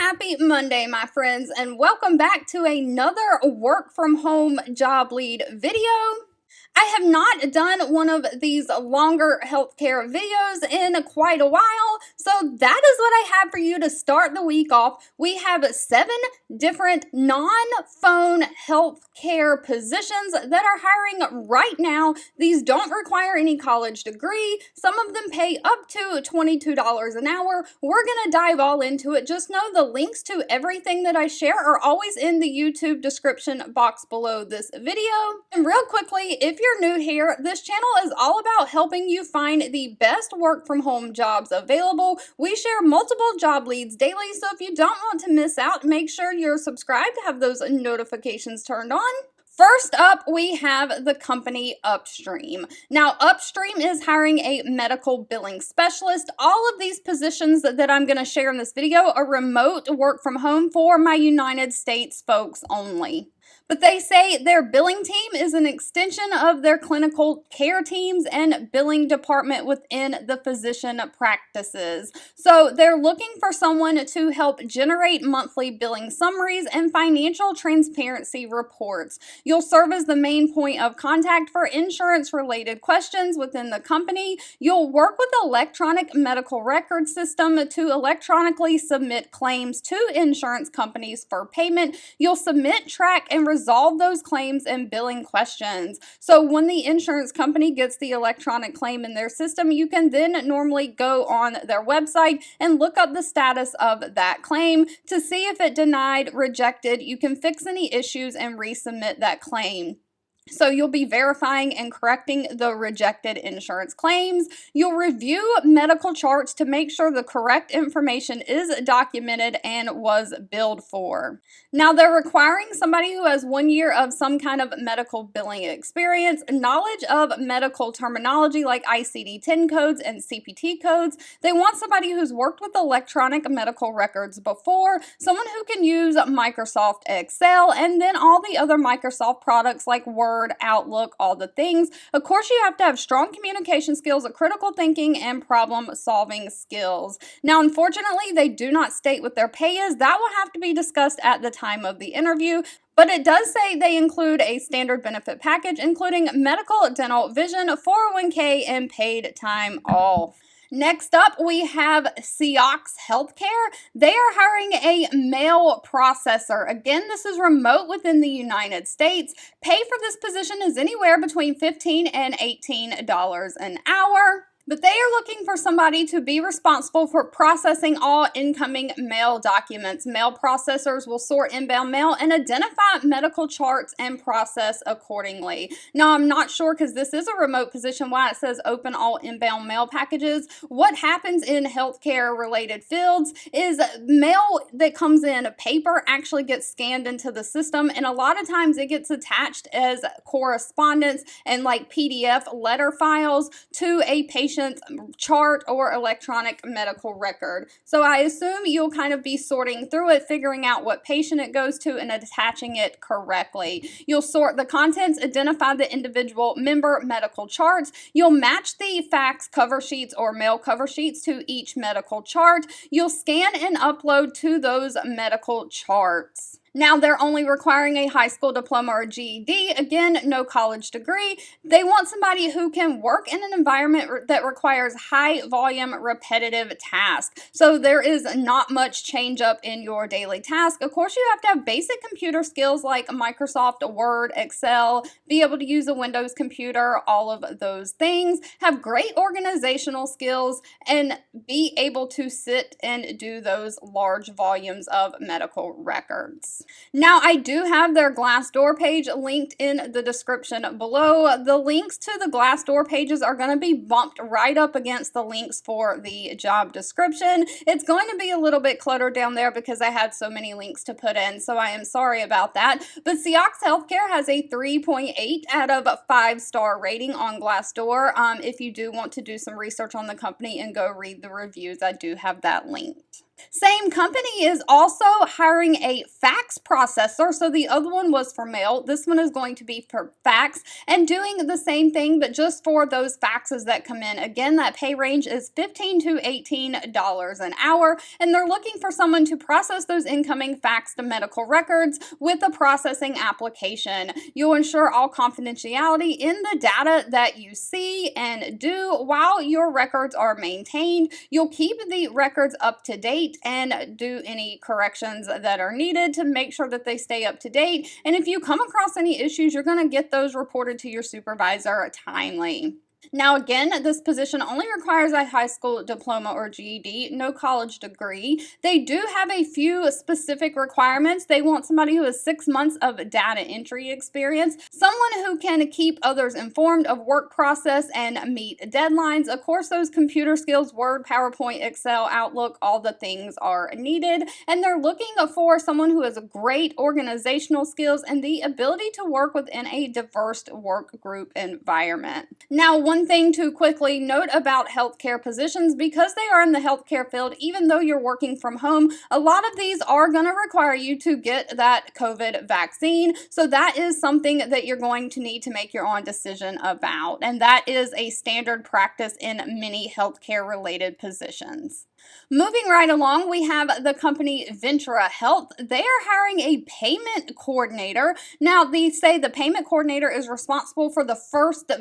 Happy Monday, my friends, and welcome back to another work from home job lead video. I have not done one of these longer healthcare videos in quite a while, so that is what I have for you to start the week off. We have 7 different non-phone healthcare positions that are hiring right now. These don't require any college degree. Some of them pay up to $22 an hour. We're going to dive all into it. Just know the links to everything that I share are always in the YouTube description box below this video. And real quickly, if you're new here, this channel is all about helping you find the best work from home jobs available. We share multiple job leads daily, so if you don't want to miss out, make sure you're subscribed to have those notifications turned on. First up, we have the company Upstream. Now, Upstream is hiring a medical billing specialist. All of these positions that I'm going to share in this video are remote work from home for my United States folks only. But they say their billing team is an extension of their clinical care teams and billing department within the physician practices. So they're looking for someone to help generate monthly billing summaries and financial transparency reports. You'll serve as the main point of contact for insurance-related questions within the company. You'll work with the electronic medical record system to electronically submit claims to insurance companies for payment. You'll submit, track, and resolve those claims and billing questions. So when the insurance company gets the electronic claim in their system, you can then normally go on their website and look up the status of that claim to see if it denied, rejected. You can fix any issues and resubmit that claim. So you'll be verifying and correcting the rejected insurance claims. You'll review medical charts to make sure the correct information is documented and was billed for. Now, they're requiring somebody who has 1 year of some kind of medical billing experience, knowledge of medical terminology like ICD-10 codes and CPT codes. They want somebody who's worked with electronic medical records before, someone who can use Microsoft Excel, and then all the other Microsoft products like Word, Outlook, all the things. Of course, you have to have strong communication skills, critical thinking, and problem-solving skills. Now, unfortunately, they do not state what their pay is. That will have to be discussed at the time of the interview. But it does say they include a standard benefit package, including medical, dental, vision, 401k, and paid time off. Next up, we have Ciox Healthcare. They are hiring a mail processor. Again, this is remote within the United States. Pay for this position is anywhere between $15 and $18 an hour. But they are looking for somebody to be responsible for processing all incoming mail documents. Mail processors will sort inbound mail and identify medical charts and process accordingly. Now, I'm not sure because this is a remote position why it says open all inbound mail packages. What happens in healthcare related fields is mail that comes in paper actually gets scanned into the system, and a lot of times it gets attached as correspondence and like PDF letter files to a patient's chart or electronic medical record. So I assume you'll kind of be sorting through it, figuring out what patient it goes to and attaching it correctly. You'll sort the contents, identify the individual member medical charts. You'll match the fax cover sheets or mail cover sheets to each medical chart. You'll scan and upload to those medical charts. Now, they're only requiring a high school diploma or GED. Again, no college degree. They want somebody who can work in an environment that requires high volume, repetitive tasks. So there is not much change up in your daily task. Of course, you have to have basic computer skills like Microsoft Word, Excel, be able to use a Windows computer, all of those things. Have great organizational skills and be able to sit and do those large volumes of medical records. Now, I do have their Glassdoor page linked in the description below. The links to the Glassdoor pages are going to be bumped right up against the links for the job description. It's going to be a little bit cluttered down there because I had so many links to put in, so I am sorry about that. But Ciox Healthcare has a 3.8 out of 5-star rating on Glassdoor. If you do want to do some research on the company and go read the reviews, I do have that linked. Same company is also hiring a fax processor. So the other one was for mail. This one is going to be for fax and doing the same thing, but just for those faxes that come in. Again, that pay range is $15 to $18 an hour, and they're looking for someone to process those incoming faxed medical records with a processing application. You'll ensure all confidentiality in the data that you see and do while your records are maintained. You'll keep the records up to date and do any corrections that are needed to make sure that they stay up to date. And if you come across any issues, you're going to get those reported to your supervisor timely. Now, again, this position only requires a high school diploma or GED, no college degree. They do have a few specific requirements. They want somebody who has 6 months of data entry experience, someone who can keep others informed of work process and meet deadlines. Of course, those computer skills, Word, PowerPoint, Excel, Outlook, all the things are needed. And they're looking for someone who has great organizational skills and the ability to work within a diverse work group environment. Now, one thing to quickly note about healthcare positions, because they are in the healthcare field, even though you're working from home, a lot of these are going to require you to get that COVID vaccine. So that is something that you're going to need to make your own decision about. And that is a standard practice in many healthcare related positions. Moving right along, we have the company Ventura Health. They are hiring a payment coordinator. Now, they say the payment coordinator is responsible for the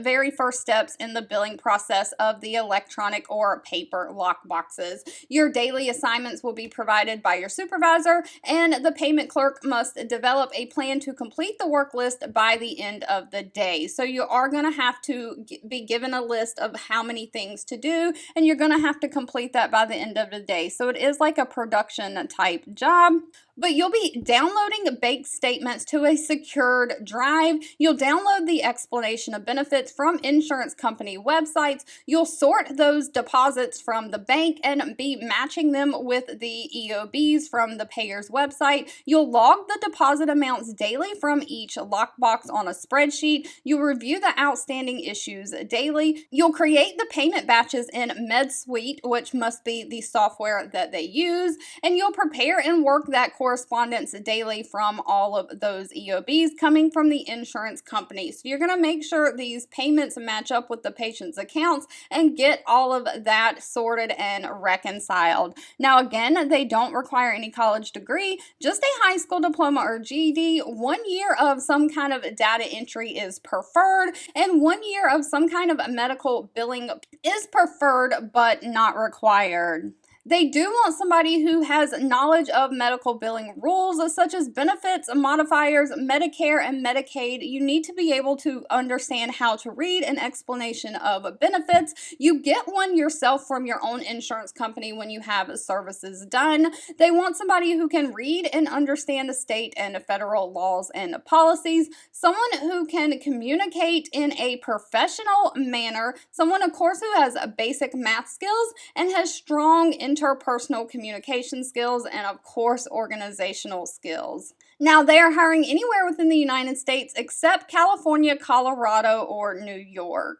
very first steps in the billing process of the electronic or paper lock boxes. Your daily assignments will be provided by your supervisor, and the payment clerk must develop a plan to complete the work list by the end of the day. So you are going to have to be given a list of how many things to do, and you're going to have to complete that by the end of the day. So it is like a production type job. But you'll be downloading bank statements to a secured drive. You'll download the explanation of benefits from insurance company websites. You'll sort those deposits from the bank and be matching them with the EOBs from the payer's website. You'll log the deposit amounts daily from each lockbox on a spreadsheet. You'll review the outstanding issues daily. You'll create the payment batches in MedSuite, which must be the software that they use, and you'll prepare and work that correspondence daily from all of those EOBs coming from the insurance company. So you're going to make sure these payments match up with the patient's accounts and get all of that sorted and reconciled. Now, again, they don't require any college degree, just a high school diploma or GED. 1 year of some kind of data entry is preferred, and 1 year of some kind of medical billing is preferred but not required. They do want somebody who has knowledge of medical billing rules, such as benefits, modifiers, Medicare, and Medicaid. You need to be able to understand how to read an explanation of benefits. You get one yourself from your own insurance company when you have services done. They want somebody who can read and understand the state and federal laws and policies, someone who can communicate in a professional manner, someone, of course, who has basic math skills and has strong interpersonal communication skills, and of course organizational skills. Now, they are hiring anywhere within the United States except California, Colorado, or New York.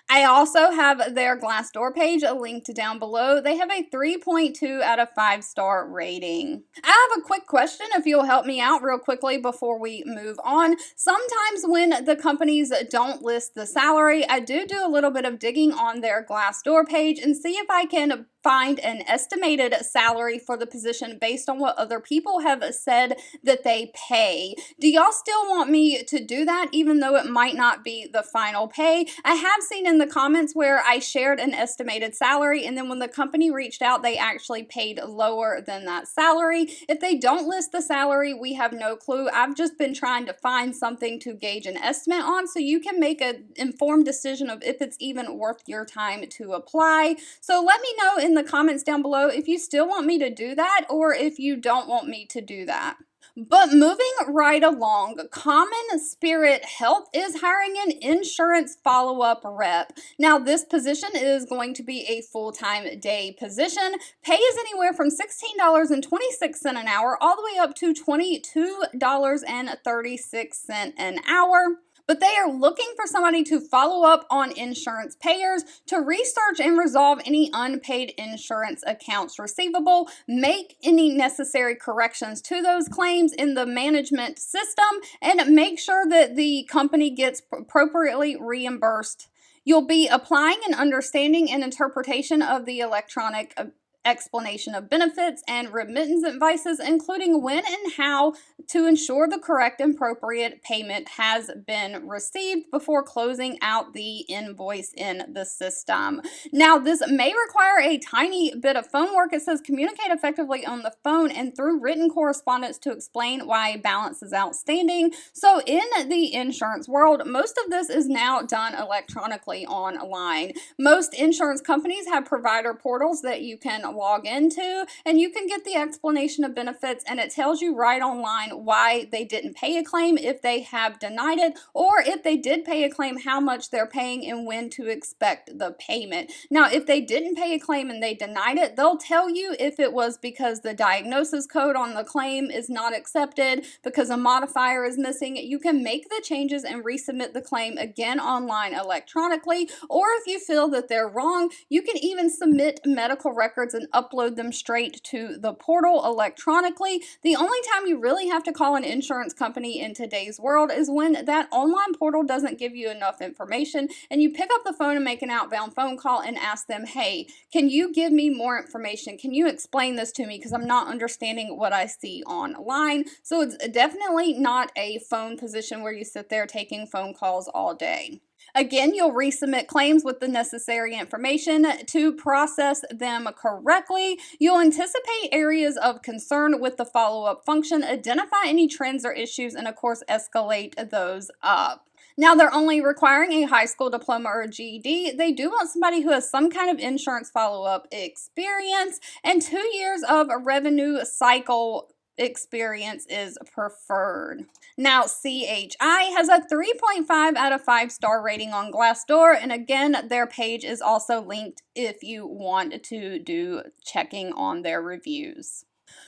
I also have their Glassdoor page linked down below. They have a 3.2 out of 5-star rating. I have a quick question if you'll help me out real quickly before we move on. Sometimes when the companies don't list the salary, I do a little bit of digging on their Glassdoor page and see if I can find an estimated salary for the position based on what other people have said that they pay. Do y'all still want me to do that even though it might not be the final pay? I have seen in the comments where I shared an estimated salary, and then when the company reached out, they actually paid lower than that salary. If they don't list the salary, we have no clue. I've just been trying to find something to gauge an estimate on so you can make an informed decision of if it's even worth your time to apply. So let me know in the comments down below if you still want me to do that or if you don't want me to do that. But moving right along, Common Spirit Health is hiring an insurance follow-up rep. Now, this position is going to be a full-time day position. Pay is anywhere from $16.26 an hour all the way up to $22.36 an hour. but they are looking for somebody to follow up on insurance payers, to research and resolve any unpaid insurance accounts receivable, make any necessary corrections to those claims in the management system, and make sure that the company gets appropriately reimbursed. You'll be applying an understanding and interpretation of the electronic explanation of benefits and remittance advices, including when and how to ensure the correct and appropriate payment has been received before closing out the invoice in the system. Now, this may require a tiny bit of phone work. It says communicate effectively on the phone and through written correspondence to explain why a balance is outstanding. So in the insurance world, most of this is now done electronically online. Most insurance companies have provider portals that you can log into, and you can get the explanation of benefits, and it tells you right online why they didn't pay a claim, if they have denied it, or if they did pay a claim, how much they're paying and when to expect the payment. Now, if they didn't pay a claim and they denied it, they'll tell you if it was because the diagnosis code on the claim is not accepted, because a modifier is missing. You can make the changes and resubmit the claim again online electronically, or if you feel that they're wrong, you can even submit medical records and upload them straight to the portal electronically. The only time you really have to call an insurance company in today's world is when that online portal doesn't give you enough information, and you pick up the phone and make an outbound phone call and ask them, hey, can you give me more information? Can you explain this to me? Because I'm not understanding what I see online. So it's definitely not a phone position where you sit there taking phone calls all day. Again, you'll resubmit claims with the necessary information to process them correctly. You'll anticipate areas of concern with the follow-up function, identify any trends or issues, and of course, escalate those up. Now, they're only requiring a high school diploma or GED. They do want somebody who has some kind of insurance follow-up experience, and 2 years of revenue cycle experience is preferred. Now, CHI has a 3.5 out of 5-star rating on Glassdoor, and again, their page is also linked if you want to do checking on their reviews.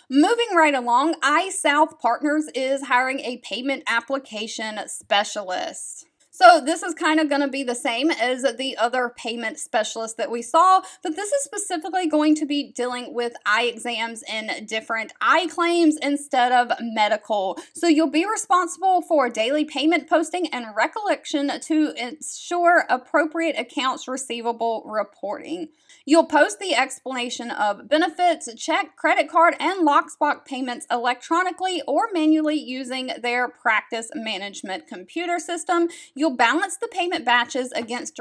Moving right along, iSouth Partners is hiring a payment application specialist. So this is kind of going to be the same as the other payment specialist that we saw, but this is specifically going to be dealing with eye exams and different eye claims instead of medical. So you'll be responsible for daily payment posting and recollection to ensure appropriate accounts receivable reporting. You'll post the explanation of benefits, check, credit card, and Lockbox payments electronically or manually using their practice management computer system. You'll balance the payment batches against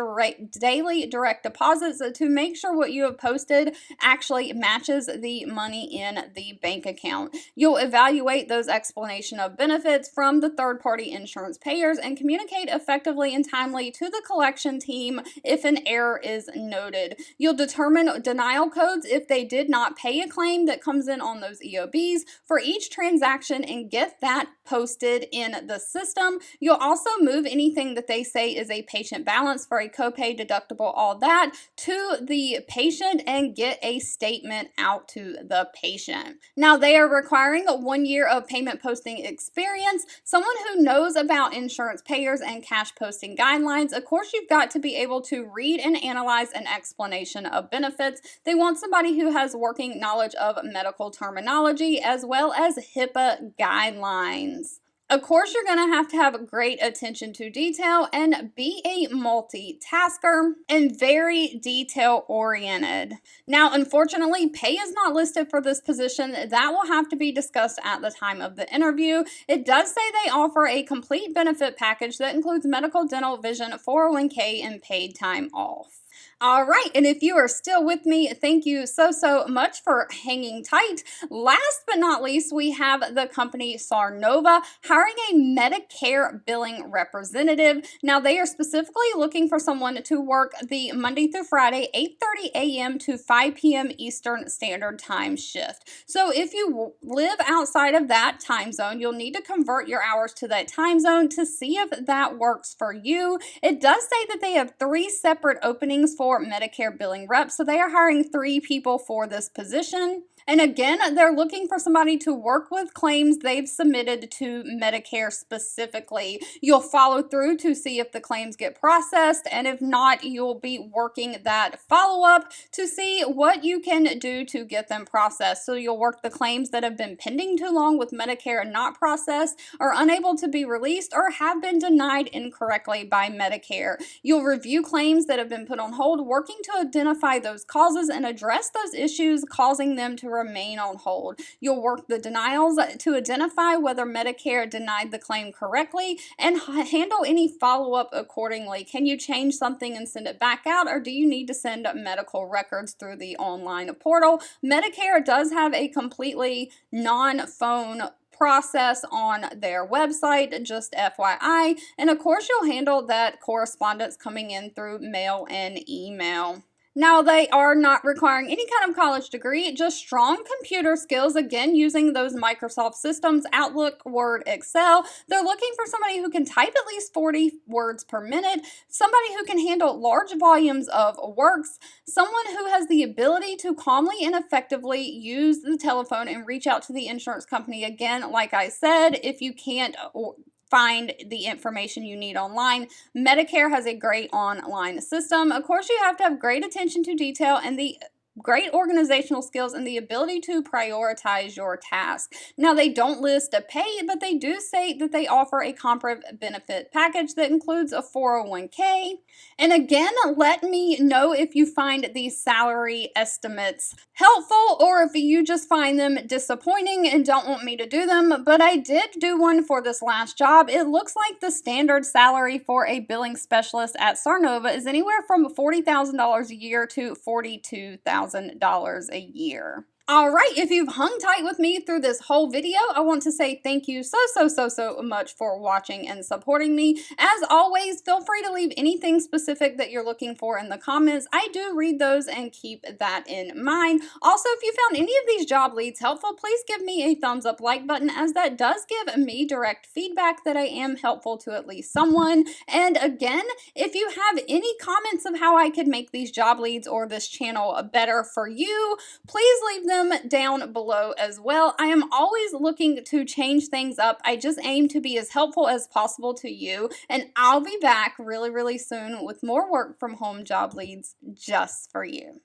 daily direct deposits to make sure what you have posted actually matches the money in the bank account. You'll evaluate those explanation of benefits from the third-party insurance payers and communicate effectively and timely to the collection team if an error is noted. You'll determine denial codes if they did not pay a claim that comes in on those EOBs for each transaction and get that posted in the system. You'll also move anything that they say is a patient balance for a copay, deductible, all that to the patient and get a statement out to the patient. Now, they are requiring 1 year of payment posting experience, someone who knows about insurance payers and cash posting guidelines. Of course, you've got to be able to read and analyze an explanation of benefits. They want somebody who has working knowledge of medical terminology as well as HIPAA guidelines. Of course, you're going to have great attention to detail and be a multitasker and very detail-oriented. Now, unfortunately, pay is not listed for this position. That will have to be discussed at the time of the interview. It does say they offer a complete benefit package that includes medical, dental, vision, 401k, and paid time off. All right, and if you are still with me, thank you so much for hanging tight. Last but not least, we have the company Sarnova hiring a Medicare billing representative. Now, they are specifically looking for someone to work the Monday through Friday, 8:30 a.m. to 5 p.m. Eastern Standard Time shift. So if you live outside of that time zone, you'll need to convert your hours to that time zone to see if that works for you. It does say that they have 3 separate openings for Medicare billing reps, so they are hiring 3 people for this position. And again, they're looking for somebody to work with claims they've submitted to Medicare specifically. You'll follow through to see if the claims get processed, and if not, you'll be working that follow-up to see what you can do to get them processed. So you'll work the claims that have been pending too long with Medicare and not processed, are unable to be released, or have been denied incorrectly by Medicare. You'll review claims that have been put on hold, working to identify those causes and address those issues causing them to remain on hold. You'll work the denials to identify whether Medicare denied the claim correctly and handle any follow-up accordingly. Can you change something and send it back out, or do you need to send medical records through the online portal? Medicare does have a completely non-phone process on their website, just FYI. And of course, you'll handle that correspondence coming in through mail and email. Now, they are not requiring any kind of college degree, just strong computer skills, again, using those Microsoft systems, Outlook, Word, Excel. They're looking for somebody who can type at least 40 words per minute, somebody who can handle large volumes of works, someone who has the ability to calmly and effectively use the telephone and reach out to the insurance company. Again, like I said, if you can't find the information you need online, Medicare has a great online system. Of course, you have to have great attention to detail and the great organizational skills and the ability to prioritize your task. Now, they don't list a pay, but they do say that they offer a comprehensive benefit package that includes a 401k. And again, let me know if you find these salary estimates helpful or if you just find them disappointing and don't want me to do them. But I did do one for this last job. It looks like the standard salary for a billing specialist at Sarnova is anywhere from $40,000 a year to $42,000 a year. All right, if you've hung tight with me through this whole video, I want to say thank you so much for watching and supporting me. As always, feel free to leave anything specific that you're looking for in the comments. I do read those and keep that in mind. Also, if you found any of these job leads helpful, please give me a thumbs up like button, as that does give me direct feedback that I am helpful to at least someone. And again, if you have any comments of how I could make these job leads or this channel better for you, please leave them down below as well. I am always looking to change things up. I just aim to be as helpful as possible to you, and I'll be back really soon with more work from home job leads just for you.